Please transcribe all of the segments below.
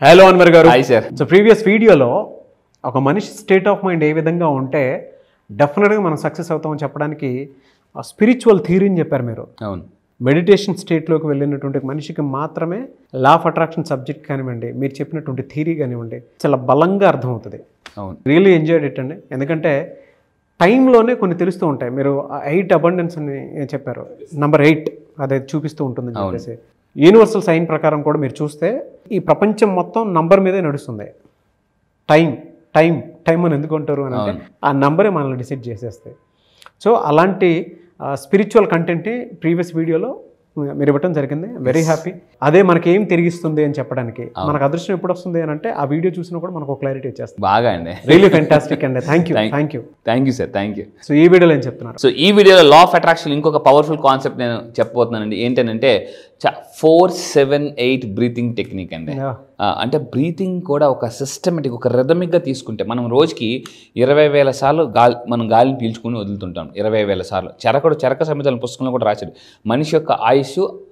Hello Anwar గారు. Hi sir. So previous వీడియోలో ఒక మనిషి స్టేట్ ఆఫ్ మైండ్ ఏ విధంగా ఉంటే డెఫినెట్గా మనం సక్సెస్ అవుతామని చెప్పడానికి స్పిరిచువల్ థియరీని చెప్పారు మీరు. అవును. మెడిటేషన్ స్టేట్లోకి వెళ్ళినటువంటి మనిషికి మాత్రమే లా ఆఫ్ అట్రాక్షన్ సబ్జెక్ట్ కానివ్వండి, మీరు చెప్పినటువంటి థియరీ కానివ్వండి, చాలా బలంగా అర్థమవుతుంది. అవును. రియల్లీ ఎంజాయ్డ్ ఇట్ అండి. ఎందుకంటే టైంలోనే కొన్ని తెలుస్తూ ఉంటాయి. మీరు 8 అబండెన్స్ అని చెప్పారు, నెంబర్ 8 అదే చూపిస్తూ ఉంటుందని చెప్పేసి. యూనివర్సల్ సైన్ ప్రకారం కూడా మీరు చూస్తే ఈ ప్రపంచం మొత్తం నంబర్ మీదే నడుస్తుంది. టైం టైం టైం అని ఎందుకు అంటారు అని అంటే ఆ నంబరే మనల్ని డిసైడ్ చేసేస్తాయి. సో అలాంటి స్పిరిచువల్ కంటెంట్ని ప్రీవియస్ వీడియోలో మీరు ఇవ్వటం జరిగింది. Very happy. అదే మనకి ఏం తిరిగిస్తుంది అని చెప్పడానికి. మనకు అదృష్టం ఎప్పుడు వస్తుంది అని అంటే ఆ వీడియో చూసినా కూడా మనకు క్లారిటీ వచ్చేస్తుంది. బాగా అండి. రియల్లీ ఫెంటాస్టిక్ అండి. Thank you sir. Thank you. So ఈ వీడియోలో ఏం చెప్తున్నారు? సో ఈ వీడియోలో లా ఆఫ్ అట్రాక్షన్ ఇంకొక పవర్ఫుల్ కాన్సెప్ట్ నేను చెప్పబోతున్నానండి. ఏంటంటే 4-7-8 బ్రీతింగ్ టెక్నిక్ అండి. అంటే బ్రీతింగ్ కూడా ఒక సిస్టమేటిక్, ఒక రిథమిక్గా తీసుకుంటే మనం రోజుకి 20,000 సార్లు మనం గాలిని పీల్చుకుని వదులుతుంటాం. 20,000 సార్లు. చరక సంహితల పుస్తకంలో కూడా రాశాడు, మనిషి యొక్క ఆయుష్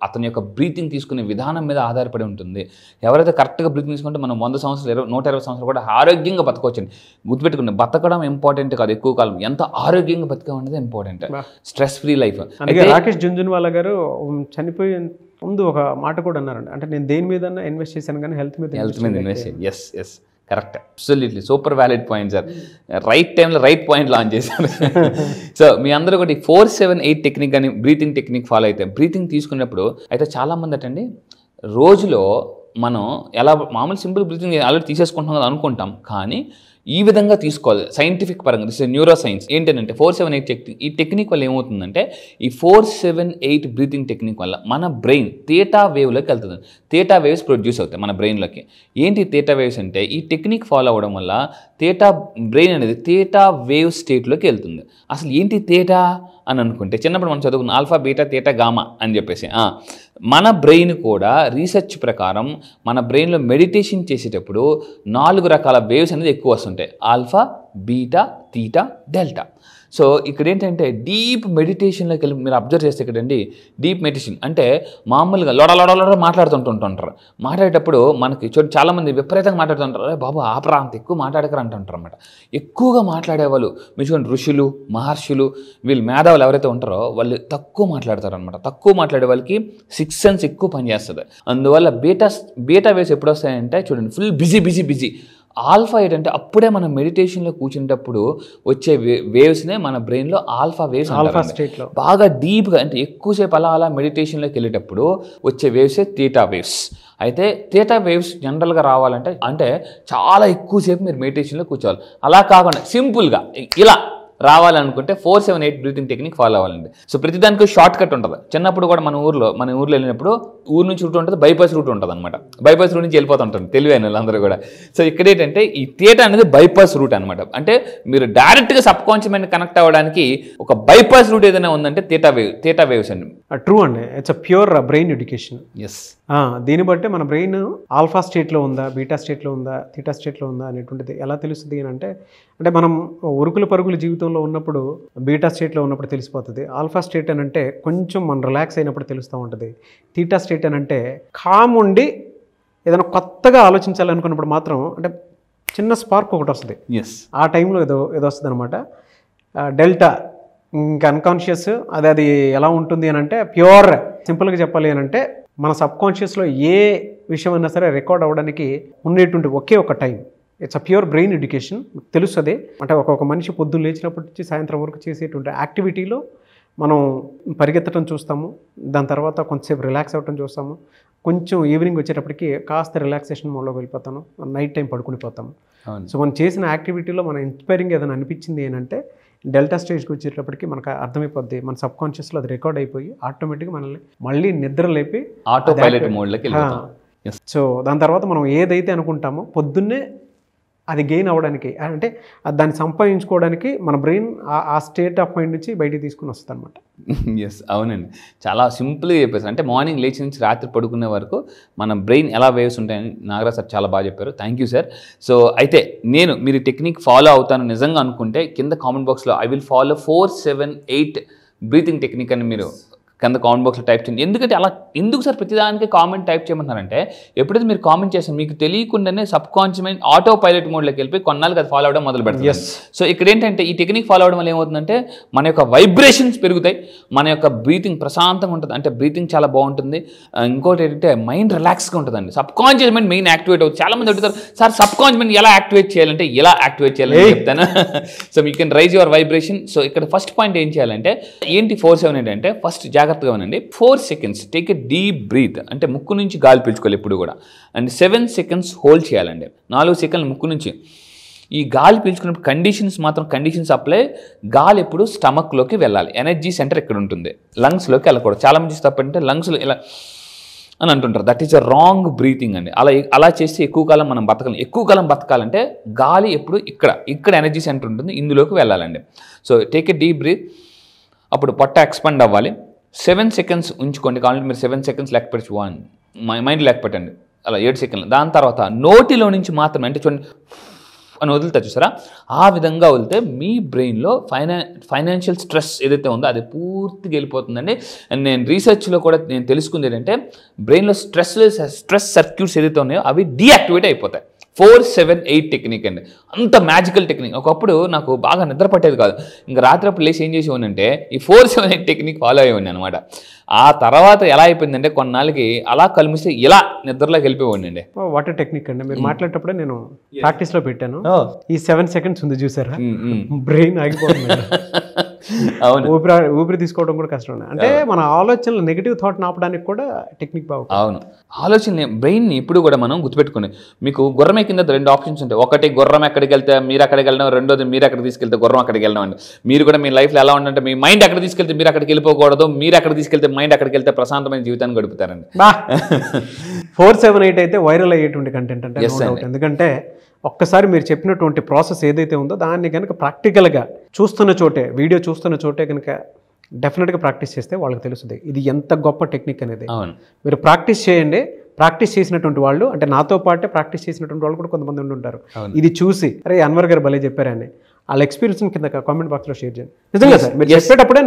అతని యొక్క బ్రీతింగ్ తీసుకునే విధానం మీద ఆధారపడి ఉంటుంది. ఎవరైతే కరెక్ట్గా బ్రీతింగ్ తీసుకుంటే మనం 100 సంవత్సరాలు 120 సంవత్సరాలు కూడా ఆరోగ్యంగా బతకొచ్చండి. గుర్తుపెట్టుకుని బతకడం ఇంపార్టెంట్ కాదు, ఎక్కువ కాలం ఎంత ఆరోగ్యంగా బతకడం అనేది important. Stress free life. Rakesh Jhunjhunwala గారు చనిపోయే ముందు ఒక మాట కూడా అన్నారండి, అంటే నేను దేని మీద ఇన్వెస్ట్ చేశాను కానీ హెల్త్ మీద ఇన్వెస్ట్ చేయాలి. Yes correct, absolutely super valid point sir. Right టైంలో రైట్ పాయింట్ లాంచ్ చేశారు. సో మీ అందరూ ఒకటి 4-7-8 టెక్నిక్ అని బ్రీతింగ్ టెక్నిక్ ఫాలో అయితే బ్రీతింగ్ తీసుకున్నప్పుడు అయితే చాలామంది అటండి రోజులో మనం ఎలా మామూలు సింపుల్ బ్రీతింగ్ ఆల్రెడీ తీసేసుకుంటాం కదా అనుకుంటాం, కానీ ఈ విధంగా తీసుకోవాలి సైంటిఫిక్ పరంగా. This is neuro science. ఏంటంటే 4-7-8 టెక్నిక్, ఈ టెక్నిక్ వల్ల ఏమవుతుందంటే ఈ 4-7-8 బ్రీతింగ్ టెక్నిక్ వల్ల మన బ్రెయిన్ థీటా వేవ్లోకి వెళ్తుంది. థీటా వేవ్స్ ప్రొడ్యూస్ అవుతాయి మన బ్రెయిన్లోకి. ఏంటి థీటా వేవ్స్ అంటే ఈ టెక్నిక్ ఫాలో అవ్వడం వల్ల బ్రెయిన్ అనేది థీటా వేవ్ స్టేట్లోకి వెళ్తుంది. అసలు ఏంటి థీటా అని అనుకుంటే చిన్నప్పుడు మనం చదువుకున్న ఆల్ఫా, బీటా, థీటా, గామా అని చెప్పేసి మన బ్రెయిన్ కూడా రీసెర్చ్ ప్రకారం మన బ్రెయిన్లో మెడిటేషన్ చేసేటప్పుడు 4 రకాల వేవ్స్ అనేది ఎక్కువ వస్తుంటాయి. Alpha, beta, theta, delta. So ఇక్కడ ఏంటంటే డీప్ మెడిటేషన్లోకి వెళ్ళి మీరు అబ్జర్వ్ చేస్తే ఇక్కడండి డీప్ మెడిటేషన్ అంటే మామూలుగా లోడ మాట్లాడుతుంటుంటారు. మాట్లాడేటప్పుడు మనకి చాలామంది విపరీతంగా మాట్లాడుతుంటారు. అరే బాబు ఆపరా, అంత ఎక్కువ మాట్లాడకరా అంటుంటారు అనమాట. ఎక్కువగా మాట్లాడేవాళ్ళు మీరు చూడండి, ఋషులు, మహర్షులు, వీళ్ళు మేధావులు ఎవరైతే ఉంటారో వాళ్ళు తక్కువ మాట్లాడతారు అనమాట. తక్కువ మాట్లాడే వాళ్ళకి 6 సెన్స్ ఎక్కువ పనిచేస్తుంది. అందువల్ల బీటా వేవ్స్ ఎప్పుడు వస్తాయంటే చూడండి ఫుల్ బిజీ. ఆల్ఫా ఏంటంటే అప్పుడే మనం మెడిటేషన్లో కూర్చునేటప్పుడు వచ్చే వేవ్స్నే మన బ్రెయిన్లో ఆల్ఫా వేవ్స్ స్టేట్లో బాగా డీప్గా అంటే ఎక్కువసేపు అలా మెడిటేషన్లోకి వెళ్ళేటప్పుడు వచ్చే వేవ్సే థీటా వేవ్స్. అయితే థీటా వేవ్స్ జనరల్గా రావాలంటే అంటే చాలా ఎక్కువసేపు మీరు మెడిటేషన్లో కూర్చోవాలి. అలా కాకుండా సింపుల్గా ఇలా రావాలనుకుంటే 4-7-8 బ్రీతింగ్ టెక్నిక్ ఫాలో అవ్వాలండి. సో ప్రతిదానికి షార్ట్ కట్ ఉంటుంది. చిన్నప్పుడు కూడా మన ఊర్లో వెళ్ళినప్పుడు ఊరు నుంచి రూట్ ఉంటుంది, బైపాస్ రూట్ ఉంటుంది అనమాట. బైపాస్ రూట్ నుంచి వెళ్ళిపోతుంటారు తెలివైన వాళ్ళందరూ కూడా. సో ఇక్కడ ఏంటంటే ఈ థీటా అనేది బైపాస్ రూట్ అనమాట. అంటే మీరు డైరెక్ట్గా సబ్ కాన్షియస్ మైండ్ కనెక్ట్ అవ్వడానికి ఒక బైపాస్ రూట్ ఏదైనా ఉందంటే థీటా వేవ్స్ అండి. ట్రూ అండి. It's a pure brain education. Yes. దీన్ని బట్టి మన బ్రెయిన్ ఆల్ఫా స్టేట్లో ఉందా, బీటా స్టేట్లో ఉందా, థీటా స్టేట్లో ఉందా అనేటువంటిది ఎలా తెలుస్తుంది అని అంటే మనం ఉరుకుల పరుగుల జీవితంలో ఉన్నప్పుడు బీటా స్టేట్లో ఉన్నప్పుడు తెలిసిపోతుంది. ఆల్ఫా స్టేట్ అని అంటే కొంచెం మనం రిలాక్స్ అయినప్పుడు తెలుస్తూ ఉంటుంది. థీటా స్టేట్ అని అంటే కామ్ ఉండి ఏదైనా కొత్తగా ఆలోచించాలనుకున్నప్పుడు మాత్రం అంటే చిన్న స్పార్క్ ఒకటి వస్తుంది. ఆ టైంలో ఏదో వస్తుంది అనమాట. డెల్టా ఇంకా అన్కాన్షియస్. అది ఎలా ఉంటుంది అని అంటే ప్యూర్, సింపుల్గా చెప్పాలి అని అంటే మన సబ్కాన్షియస్లో ఏ విషయం అయినా సరే రికార్డ్ అవ్వడానికి ఉండేటువంటి ఒకే ఒక time. It's a pure brain education. తెలుస్తుంది అంటే ఒక్కొక్క మనిషి పొద్దున్న లేచినప్పటి నుంచి సాయంత్రం వరకు చేసేటువంటి యాక్టివిటీలో మనం పరిగెత్తడం చూస్తాము, దాని తర్వాత కొంచెంసేపు రిలాక్స్ అవ్వటం చూస్తాము, కొంచెం ఈవినింగ్ వచ్చేటప్పటికి కాస్త రిలాక్సేషన్ మోడ్లోకి వెళ్ళిపోతాను, నైట్ టైం పడుకునిపోతాము. సో మనం చేసిన యాక్టివిటీలో మన ఇన్స్పైరింగ్ ఏదైనా అనిపించింది ఏంటంటే డెల్టా స్టేజ్కి వచ్చేటప్పటికి మనకు అర్థమైపోద్ది, మన సబ్ కాన్షియస్లో అది రికార్డ్ అయిపోయి ఆటోమేటిక్గా మనల్ని మళ్ళీ నిద్ర లేపి ఆటో పైలట్ మోడ్లోకి. సో దాని తర్వాత మనం ఏదైతే అనుకుంటామో పొద్దున్నే అది గెయిన్ అవ్వడానికి అంటే దాన్ని సంపాదించుకోవడానికి మన బ్రెయిన్ ఆ స్టేట్ ఆఫ్ మైండ్ నుంచి బయటికి తీసుకుని వస్తుంది అనమాట. ఎస్, అవునండి. చాలా సింపుల్గా చెప్పేసారు. అంటే మార్నింగ్ లేచి నుంచి రాత్రి పడుకునే వరకు మన బ్రెయిన్ ఎలా వేవ్స్ ఉంటాయని నాగరాజ్ సార్ చాలా బాగా చెప్పారు. Thank you sir. సో అయితే మీరు టెక్నిక్ ఫాలో అవుతాను నిజంగా అనుకుంటే కింద కామెంట్ బాక్స్లో I will follow 4-7-8 breathing technique అని మీరు కింద కామెంట్ బాక్స్లో టైప్ చేయండి. ఎందుకంటే అలా ఎందుకు సార్ ప్రతిదానికి కామెంట్ టైప్ చేయమంటున్నారంటే, ఎప్పుడైతే మీరు కామెంట్ చేస్తే మీకు తెలియకుండానే subconscious mind autopilot మోడ్లోకి వెళ్ళిపోయి కొన్నాళ్ళకి అది ఫాలో అవ్వడం మొదలు పెడుతుంది. సో ఇక్కడ ఏంటంటే ఈ టెక్నిక్ ఫాలో అవ్వడం వల్ల ఏమవుతుందంటే మన యొక్క వైబ్రేషన్స్ పెరుగుతాయి, మన యొక్క బ్రీతింగ్ ప్రశాంతంగా ఉంటుంది, అంటే బ్రీతింగ్ చాలా బాగుంటుంది. ఇంకోటి ఏంటంటే మైండ్ రిలాక్స్గా ఉంటుందండి. Sub conscious mind main activate అవుతుంది. చాలా మంది అడుగుతారు సార్ సబ్ కాన్షియస్ మైండ్ ఎలా యాక్టివేట్ చేయాలంటే, ఎలా యాక్టివేట్ చేయాలని చెప్తాను. So you can rise your vibration. So ఇక్కడ ఫస్ట్ పాయింట్ ఏం చేయాలంటే ఏంటి 4-7-8 అంటే, ఫస్ట్ జాగ్రత్తగా ఉండండి. 4 seconds take a deep breath, అంటే ముక్కు నుంచి గాలి పీల్చుకోవాలి ఎప్పుడు కూడా. అండ్ 7 seconds హోల్డ్ చేయాలండి. 4 సెకండ్లు ముక్కు నుంచి ఈ గాలి పీల్చుకున్నప్పుడు కండిషన్స్ అప్లై. గాలి ఎప్పుడు స్టమక్లోకి వెళ్ళాలి, ఎనర్జీ సెంటర్ ఇక్కడ ఉంటుంది, లంగ్స్లోకి వెళ్ళకూడదు. చాలా మంది తప్పంటే లంగ్స్లో ఇలా అని అంటుంటారు. That is a wrong breathing అండి. అలా చేస్తే ఎక్కువ కాలం మనం బతకలేం. ఎక్కువ కాలం బతకాలంటే గాలి ఎప్పుడు ఇక్కడ ఎనర్జీ సెంటర్ ఉంటుంది, ఇందులోకి వెళ్ళాలండి. So take a deep breath. అప్పుడు పొట్ట ఎక్స్పాండ్ అవ్వాలి. 7 seconds ఉంచుకోండి. కావాలంటే మీరు 7 seconds లెక్క పెట్టచ్చు, మైండ్ లెక్క పెట్టండి, అలా 7 seconds. దాని తర్వాత నోటిలో నుంచి మాత్రమే, అంటే చూడండి అని వదులుతా చూసారా, ఆ విధంగా వదిలితే మీ బ్రెయిన్లో ఫైనాన్షియల్ స్ట్రెస్ ఏదైతే ఉందో అది పూర్తిగా వెళ్ళిపోతుందండి. అండ్ నేను రీసెర్చ్లో కూడా నేను తెలుసుకుంది ఏంటంటే బ్రెయిన్లో స్ట్రెస్ సర్క్యూట్స్ ఏదైతే ఉన్నాయో అవి డీయాక్టివేట్ అయిపోతాయి. 4-7-8 టెక్నిక్ అండి, అంత మ్యాజికల్ టెక్నిక్. ఒకప్పుడు నాకు బాగా నిద్ర పట్టేది కాదు, ఇంకా రాత్రి లేచి ఏం చేసేవాడిని అంటే ఈ 4-7-8 టెక్నిక్ ఫాలో అయ్యేవాడిని అనమాట. ఆ తర్వాత ఎలా అయిపోయిందంటే కొన్నాళ్ళకి అలా కలిమిస్తే ఇలా నిద్రలోకి వెళ్ళిపోయేవాడిని అండి. వాటర్ టెక్నిక్ అండి, మీరు మాట్లాడేటప్పుడే నేను ప్రాక్టీస్లో పెట్టాను. ఈ 7 seconds ఉంది చూసారా, బ్రెయిన్ ఆగిపోతుంది. అవును, ఊపిరి తీసుకోవడం కూడా కష్టం. అంటే మన ఆలోచనలు నెగిటివ్ థాట్ ఆపడానికి కూడా టెక్నిక్ బాగుంది. అవును, ఆలోచన బ్రెయిన్ని ఇప్పుడు కూడా మనం గుర్తుపెట్టుకోండి. మీకు గుర్రం కింద 2 ఆప్షన్స్ ఉంటాయి. ఒకటి గుర్రం ఎక్కడికి వెళ్తే మీరు అక్కడికి వెళ్ళడం, రెండోది మీరు ఎక్కడికి తీసుకెళ్తే గుర్రం అక్కడికి వెళ్ళడం అండి. మీరు కూడా మీ లైఫ్లో ఎలా ఉండంటే మీ మైండ్ ఎక్కడ తీసుకెళ్తే మీరు అక్కడికి వెళ్ళిపోకూడదు, మీరు ఎక్కడ తీసుకెళ్తే మైండ్ అక్కడికి వెళ్తే ప్రశాంతమైన జీవితాన్ని గడుపుతారండి. 4-7-8 అయితే వైరల్ అయ్యేటువంటి కంటెంట్ అంటే, ఎందుకంటే ఒక్కసారి మీరు చెప్పినటువంటి ప్రాసెస్ ఏదైతే ఉందో దాన్ని కనుక ప్రాక్టికల్గా చూస్తున్న చోటే, వీడియో చూస్తున్న చోటే కనుక డెఫినెట్గా ప్రాక్టీస్ చేస్తే వాళ్ళకి తెలుస్తుంది ఇది ఎంత గొప్ప టెక్నిక్ అనేది. మీరు ప్రాక్టీస్ చేయండి. ప్రాక్టీస్ చేసినటువంటి వాళ్ళు, అంటే నాతో పాటే ప్రాక్టీస్ చేసినటువంటి వాళ్ళు కూడా కొంతమంది ఉండి ఉంటారు. ఇది చూసి అరే అన్వర్ గారు భలే చెప్పారని వాళ్ళ ఎక్స్పీరియన్స్ కింద కామెంట్ బాక్స్ లో షేర్ చేయండి. నిజంగా సార్ మీరు చెప్పేటప్పుడే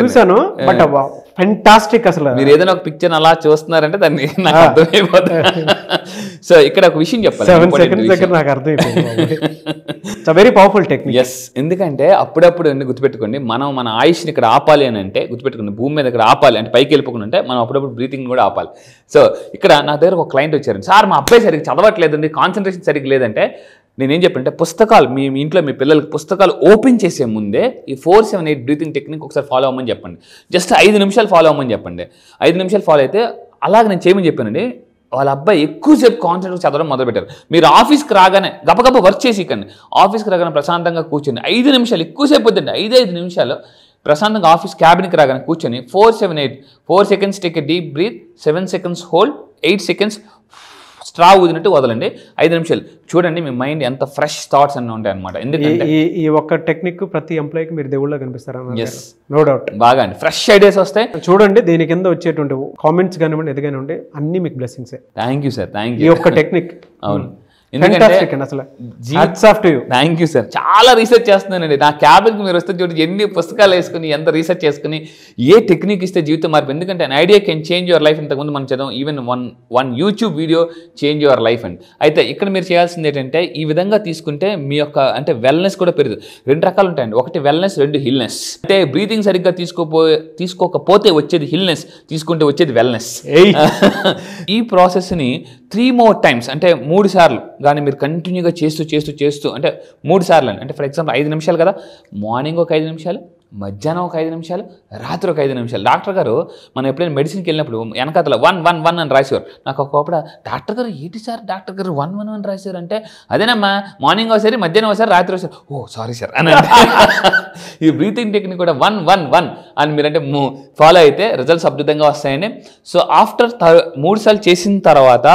చూసాను, బట్ ఫెంటాస్టిక్. అసలు మీరు ఏదైనా ఒక పిక్చర్ అలా చూస్తున్నారంటే దాన్ని నాకు అర్థమైపోతుంది. సో ఇక్కడ ఒక విషయం చెప్పాలి, 7 seconds దగ్గర నాకు అర్థమైపోయింది. It's very powerful technique. Yes, ఎందుకంటే అప్పుడప్పుడు గుర్తుపెట్టుకోండి, మనం మన ఆయుష్ని ఇక్కడ ఆపాలి అని అంటే, గుర్తుపెట్టుకోండి భూమి మీద ఇక్కడ ఆపాలి అంటే పైకి వెళ్ళిపోకుండా అంటే మనం అప్పుడప్పుడు బ్రీతింగ్ కూడా ఆపాలి. సో ఇక్కడ నా దగ్గర ఒక క్లయింట్ వచ్చారు, సార్ మా అబ్బాయి సరిగ్గా చదవట్లేదండి, కాన్సన్ట్రేషన్ సరిగ్గా లేదంటే నేనేం చెప్పంటే పుస్తకాలు మీ ఇంట్లో మీ పిల్లలకి పుస్తకాలు ఓపెన్ చేసే ముందే ఈ 4-7-8 బ్రీతింగ్ టెక్నిక్ ఒకసారి ఫాలో అవ్వమని చెప్పండి. జస్ట్ 5 నిమిషాలు ఫాలో అవ్వమని చెప్పండి. 5 నిమిషాలు ఫాలో అయితే అలాగే నేను చేయమని చెప్పానండి. వాళ్ళ అబ్బాయి ఎక్కువసేపు కాన్సన్ట్రేట్ చదవడం మొదలుపెట్టారు. మీరు ఆఫీస్కి రాగానే గబగబ వర్క్ చేసి కానీ ఆఫీస్కి రాగానే ప్రశాంతంగా కూర్చొని 5 నిమిషాలు, ఎక్కువసేపు వద్దండి, 5 నిమిషాలు ప్రశాంతంగా ఆఫీస్ క్యాబిన్కి రాగానే కూర్చొని 4-7-8 4 seconds take a deep breath, 7 seconds hold, 8 seconds straw ఊదినట్టు వదలండి. 5 నిమిషాలు చూడండి, మీ మైండ్ ఎంత ఫ్రెష్ థాట్స్ అన్నీ ఉంటాయి అనమాట. ఎందుకంటే ఈ ఒక్క టెక్నిక్ ప్రతి ఎంప్లాయీకి మీరు దేవుళ్ళ కనిపిస్తారా? No doubt. బాగా అండి, ఫ్రెష్ ఐడియాస్ వస్తాయి. చూడండి, దీని కింద వచ్చేటువంటి కామెంట్స్ కానివ్వండి, ఏది కానివ్వండి, అన్ని మీకు బ్లెస్సింగ్సే. Thank you sir, thank you. ఈ ఒక్క టెక్నిక్ అవును, థ్యాంక్ యూ సార్. చాలా రీసెర్చ్ చేస్తున్నానండి. నా క్యాబిన్కి మీరు వస్తే చూడండి, ఎన్ని పుస్తకాలు వేసుకుని ఎంత రీసెర్చ్ చేసుకుని ఏ టెక్నిక్ ఇస్తే జీవితం మార్పు. ఎందుకంటే an idea can change your life. ఇంతకుముందు మనం చదవం, even one YouTube video change your life అండి. అయితే ఇక్కడ మీరు చేయాల్సింది ఏంటంటే ఈ విధంగా తీసుకుంటే మీ యొక్క అంటే వెల్నెస్ కూడా పెరుగుతుంది. 2 రకాలు ఉంటాయండి, ఒకటి వెల్నెస్, 2 హిల్నెస్. అంటే బ్రీతింగ్ సరిగ్గా తీసుకోకపోతే వచ్చేది హిల్నెస్, తీసుకుంటే వచ్చేది వెల్నెస్. ఈ ప్రాసెస్ని 3 more times అంటే 3 సార్లు కానీ మీరు కంటిన్యూగా చేస్తూ అంటే 3 సార్లు అండి. అంటే ఫర్ ఎగ్జాంపుల్ 5 నిమిషాలు కదా, మార్నింగ్ ఒక 5 నిమిషాలు, మధ్యాహ్నం ఒక 5 నిమిషాలు, రాత్రి ఒక 5 నిమిషాలు. డాక్టర్ గారు మనం ఎప్పుడైనా మెడిసిన్కి వెళ్ళినప్పుడు వెనకాతల 1-1-1 అని రాసేవారు. నాకు ఒకప్పుడు డాక్టర్ గారు ఏంటి సార్ డాక్టర్ గారు 1-1 అని రాసేవారు అంటే, అదేనమ్మా మార్నింగ్ ఒకసారి, మధ్యాహ్నం ఒకసారి, రాత్రి ఒకసారి. ఓ సారీ సార్ అని. ఈ బ్రీతింగ్ టెక్నిక్ కూడా 1-1-1 అని మీరంటే ఫాలో అయితే రిజల్ట్స్ అద్భుతంగా వస్తాయండి. సో ఆఫ్టర్ 3 సార్లు చేసిన తర్వాత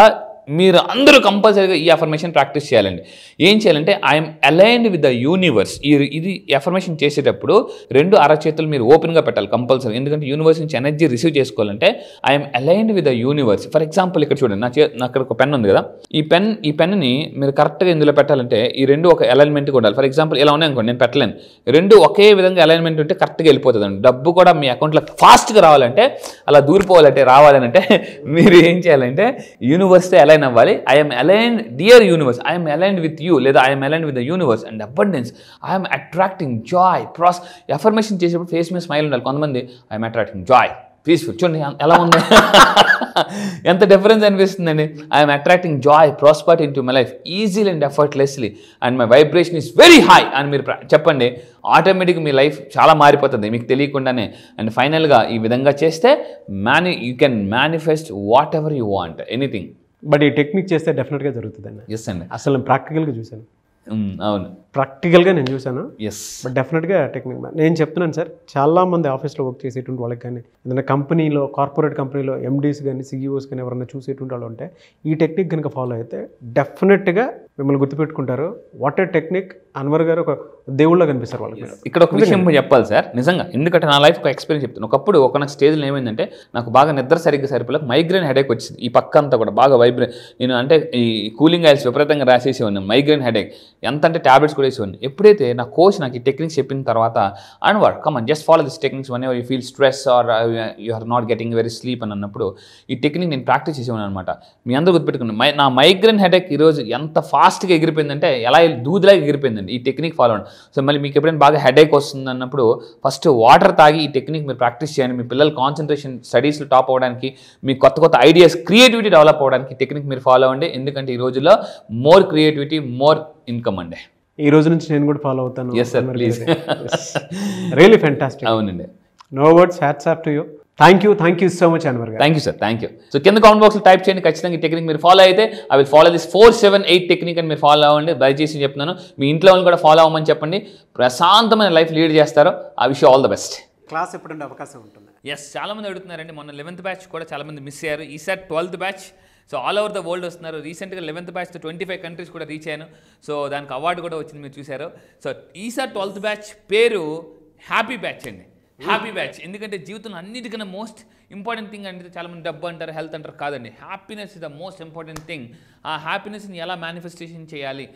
మీరు అందరూ కంపల్సరీగా ఈ అఫర్మేషన్ ప్రాక్టీస్ చేయాలండి. ఏం చేయాలంటే I'm aligned with the universe. ఇది అఫర్మేషన్ చేసేటప్పుడు 2 అరచేతులు మీరు ఓపెన్గా పెట్టాలి కంపల్సరీ. ఎందుకంటే యూనివర్స్ నుంచి ఎనర్జీ రిసీవ్ చేసుకోవాలంటే I'm aligned with the universe. For example ఇక్కడ చూడండి, నా అక్కడ ఒక పెన్ ఉంది కదా, ఈ పెన్ని మీరు కరెక్ట్గా ఇందులో పెట్టాలంటే ఈ 2 ఒక అలైన్మెంట్గా ఉండాలి. ఫర్ ఎగ్జాంపుల్ ఇలా ఉన్నాయి అనుకోండి, నేను పెట్టలేను. 2 ఒకే విధంగా అలైన్మెంట్ ఉంటే కరెక్ట్గా వెళ్ళిపోతుంది అండి. డబ్బు కూడా మీ అకౌంట్లో ఫాస్ట్గా రావాలంటే, అలా దూరిపోవాలంటే, రావాలంటే మీరు ఏం చేయాలంటే యూనివర్స్తో అలైన్ అవ్వాలి. I'm aligned dear universe, I'm aligned with you, లేదా I'm aligned with the universe and abundance. I'm attracting joy affirmation చేసేప్పుడు ఫేస్ మీద స్మైల్ ఉండాలి. కొంతమంది ఐఎమ్ అట్రాక్టింగ్ జాయ్ పీస్ఫుల్, చూడండి ఎలా ఉంది, ఎంత డిఫరెన్స్ అనిపిస్తుందండి. I'm attracting Joy prosperity in to my life easily and effortlessly and my vibration is very high అని మీరు చెప్పండి. ఆటోమేటిక్గా మీ లైఫ్ చాలా మారిపోతుంది మీకు తెలియకుండానే. అండ్ ఫైనల్గా ఈ విధంగా చేస్తే you can manifest what ever you want, anything. But ఈ టెక్నిక్ చేస్తే డెఫినెట్గా జరుగుతుందండి. ఎస్ అండి, అసలు నేను ప్రాక్టికల్గా చూశాను. అవును, ప్రాక్టికల్గా నేను చూశాను. ఎస్, బట్ డెఫినెట్గా టెక్నిక్ నేను చెప్తున్నాను సార్, చాలామంది ఆఫీస్లో వర్క్ చేసేటువంటి వాళ్ళకి కానీ, ఏదైనా కంపెనీలో, కార్పొరేట్ కంపెనీలో ఎండీస్ కానీ, సిఇఓస్ కానీ ఎవరైనా చూసేటువంటి వాళ్ళు ఉంటే ఈ టెక్నిక్ కనుక ఫాలో అయితే డెఫినెట్గా మిమ్మల్ని గుర్తుపెట్టుకుంటారు. What a technique. Anwar garu ఒక దేవుళ్ళ కనిపిస్తారు వాళ్ళకి. ఇక్కడ ఒక విషయం చెప్పాలి సార్, నిజంగా. ఎందుకంటే నా లైఫ్ ఒక ఎక్స్పీరియన్స్ చెప్తాను. ఒకప్పుడు ఒక స్టేజ్లో ఏమైందంటే నాకు బాగా నిద్ర సరిగ్గా సరిపోలేక మైగ్రేన్ హెడేక్ వచ్చింది. ఈ పక్క అంతా కూడా బాగా నేను అంటే ఈ కూలింగ్ ఆయిల్స్ విపరీతంగా రాసేసేవాడిని. మైగ్రేన్ హెడేక్ ఎంత అంటే ట్యాబ్లెట్స్ కూడా వేసేవాడిని. ఎప్పుడైతే నా కోచ్ నాకు ఈ టెక్నిక్స్ చెప్పిన తర్వాత, Anwar come on just follow this techniques whenever you feel stress or you are not getting very sleep అని అన్నప్పుడు ఈ టెక్నిక్ నేను ప్రాక్టీస్ చేసేవాను అనమాట. మీ అందరూ గుర్తుపెట్టుకున్నాను, నా మైగ్రేన్ హెడేక్ ఈరోజు ఎంత ఫాస్ట్గా ఎగిరిపోయిందంటే ఎలా దూదిలాగా ఎగిరిపోయిందండి ఈ టెక్నిక్ ఫాలో అవ్వండి. సో మళ్ళీ మీకు ఎప్పుడైనా బాగా హెడేక్ వస్తుంది అన్నప్పుడు ఫస్ట్ వాటర్ తాగి ఈ టెక్నిక్ మీరు ప్రాక్టీస్ చేయండి. మీ పిల్లలు కాన్సన్ట్రేషన్ స్టడీస్లో టాప్ అవ్వడానికి, మీ కొత్త ఐడియాస్, క్రియేటివిటీ డెవలప్ అవ్వడానికి ఈ టెక్నిక్ మీరు ఫాలో అవ్వండి. ఎందుకంటే ఈ రోజుల్లో మోర్ క్రియేటివిటీ, మోర్ ఇన్కమ్ అండి. ఈ రోజు నుంచి నేను కూడా ఫాలో అవుతాను. Yes sir, please. Really fantastic. అవునండి. No words, hats off to you. Thank you so much Anwar garu. Thank you sir, thank you. So కింద కామెంట్ బాక్స్లో టైప్ చేయండి, ఖచ్చితంగా ఈ టెక్నిక్ మీరు ఫాలో అయితే I will follow this 4-7-8 technique అని మీరు ఫాలో అవ్వండి. దయచేసి చెప్తున్నాను, మీ ఇంట్లో వాళ్ళు కూడా ఫాలో అవ్వమని చెప్పండి. ప్రశాంతమైన లైఫ్ లీడ్ చేస్తారు. I wish you all the best. Class ఎప్పుడంటే అవకాశం ఉంటుంది? ఎస్, చాలామంది అడుగుతున్నారండి. మొన్న 11th బ్యాచ్ కూడా చాలామంది మిస్ అయ్యారు. ఈసారి 12th batch. So all over the world వస్తున్నారు. రీసెంట్గా 11th బ్యాచ్తో 25 కంట్రీస్ కూడా రీచ్ అయ్యాను. సో దానికి అవార్డు కూడా వచ్చింది, మీరు చూశారు. సో ఈసారి 12th బ్యాచ్ పేరు హ్యాపీ బ్యాచ్ అండి. Happy batch. ఎందుకంటే జీవితంలో అన్నిటికన్నా మోస్ట్ ఇంపార్టెంట్ థింగ్ అంటే చాలామంది డబ్బు అంటారు, హెల్త్ అంటారు. కాదండి, happiness is the most important thing. ఆ హ్యాపీనెస్ని ఎలా మేనిఫెస్టేషన్ చేయాలి,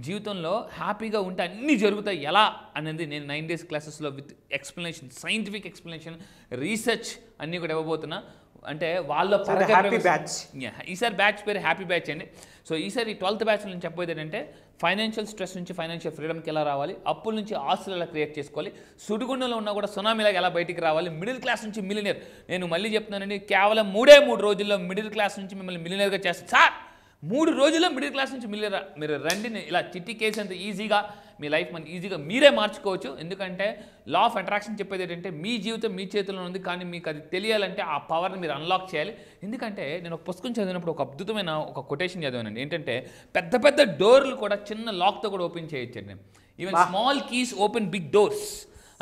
జీవితంలో హ్యాపీగా ఉంటే అన్నీ జరుగుతాయి ఎలా అనేది నేను 9 days క్లాసెస్లో with explanation, scientific explanation, research అన్నీ కూడా ఇవ్వబోతున్నా. అంటే వాళ్ళ హ్యాపీ బ్యాచ్. ఈసారి బ్యాచ్ పేరు హ్యాపీ బ్యాచ్ అండి. సో ఈసారి 12th బ్యాచ్ నుంచి చెప్పబోయేది ఏంటంటే ఫైనాన్షియల్ స్ట్రెస్ నుంచి ఫైనాన్షియల్ ఫ్రీడమ్కి ఎలా రావాలి, అప్పుల నుంచి ఆస్తులు ఎలా క్రియేట్ చేసుకోవాలి, సుడిగుండంలో ఉన్నా కూడా సునామీలాగా ఎలా బయటికి రావాలి, మిడిల్ క్లాస్ నుంచి మిలినియర్. నేను మళ్ళీ చెప్తున్నానండి, కేవలం 3 రోజుల్లో మిడిల్ క్లాస్ నుంచి మిమ్మల్ని మిలినియర్గా చేస్తాను సార్. 3 రోజుల్లో మిడిల్ క్లాస్ నుంచి మిలియర్ మీరు రండి. ఇలా చిట్టి కేసు అంత ఈజీగా మీ లైఫ్ మన ఈజీగా మీరే మార్చుకోవచ్చు. ఎందుకంటే లా ఆఫ్ అట్రాక్షన్ చెప్పేది ఏంటంటే మీ జీవితం మీ చేతిలో ఉంది, కానీ మీకు అది తెలియాలంటే ఆ పవర్ని మీరు అన్లాక్ చేయాలి. ఎందుకంటే నేను ఒక పుస్తకం చదివినప్పుడు ఒక అద్భుతమైన ఒక కొటేషన్ చదివానండి. ఏంటంటే పెద్ద పెద్ద డోర్లు కూడా చిన్న లాక్తో కూడా ఓపెన్ చేయొచ్చండి. Even small keys open big doors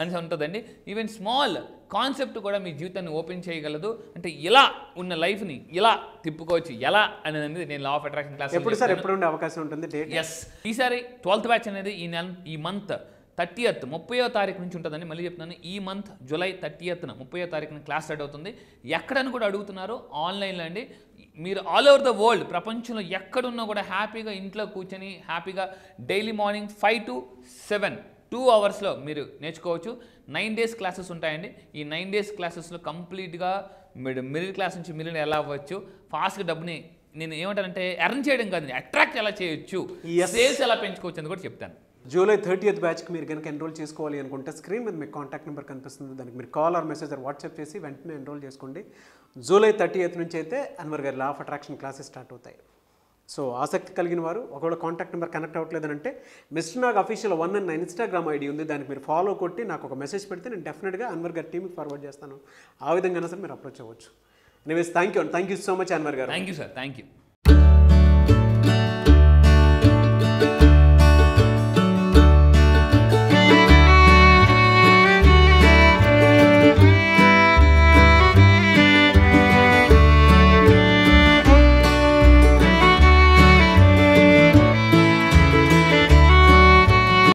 అని ఉంటుందండి. ఈవెన్ స్మాల్ కాన్సెప్ట్ కూడా మీ జీవితాన్ని ఓపెన్ చేయగలదు. అంటే ఇలా ఉన్న లైఫ్ని ఇలా తిప్పుకోవచ్చు ఎలా అనేది నేను లా ఆఫ్ అట్రాక్షన్ క్లాస్ ఎప్పుడు ఉండే అవకాశం ఉంటుంది. ఎస్, ఈసారి 12th బ్యాచ్ అనేది ఈ మంత్ 30th 30వ తారీఖు నుంచి ఉంటుందండి. మళ్ళీ చెప్తున్నాను, ఈ మంత్ జూలై 30th 30వ తారీఖున క్లాస్ స్టార్ట్ అవుతుంది. ఎక్కడని కూడా అడుగుతున్నారు, ఆన్లైన్లో అండి. మీరు ఆల్ ఓవర్ ద వరల్డ్, ప్రపంచంలో ఎక్కడున్నా కూడా హ్యాపీగా ఇంట్లో కూర్చొని హ్యాపీగా డైలీ మార్నింగ్ 5 to 7 2 hours మీరు నేర్చుకోవచ్చు. 9 days క్లాసెస్ ఉంటాయండి. ఈ 9 days క్లాసెస్లో కంప్లీట్గా మిడిల్ క్లాస్ నుంచి మిలియన్ ఎలా అవ్వచ్చు, ఫాస్ట్గా డబ్బుని నేను ఏమంటానంటే ఎర్న్ చేయడం కాదు, అట్రాక్ట్ ఎలా చేయొచ్చు, సేల్స్ ఎలా పెంచుకోవచ్చు అని కూడా చెప్తాను. జూలై 30th బ్యాచ్కి మీరు కనుక ఎన్రోల్ చేసుకోవాలి అనుకుంటే స్క్రీన్ మీద మీకు కాంటాక్ట్ నెంబర్ కనిపిస్తుంది. దానికి మీరు call or message or WhatsApp చేసి వెంటనే ఎన్రోల్ చేసుకోండి. జూలై 30th నుంచి అయితే అన్వర్ గారి law of attraction classes start అవుతాయి. సో ఆసక్తి కలిగిన వారు ఒకవేళ కాంటాక్ట్ నెంబర్ కనెక్ట్ అవ్వట్లేదంటే మిస్టర్ నాగ్ అఫీషియల్ 1 అని నా ఇన్స్టాగ్రామ్ ఐడి ఉంది. దానికి మీరు ఫాలో కొట్టి నాకు ఒక మెసేజ్ పెడితే నేను డెఫినెట్గా అన్వర్ గారి టీమ్కి ఫార్వర్డ్ చేస్తాను. ఆ విధంగా సరే మీరు అప్రోచ్ అవ్వచ్చు. Anyways thank you so much Anwar garu. Thank you sir, thank you.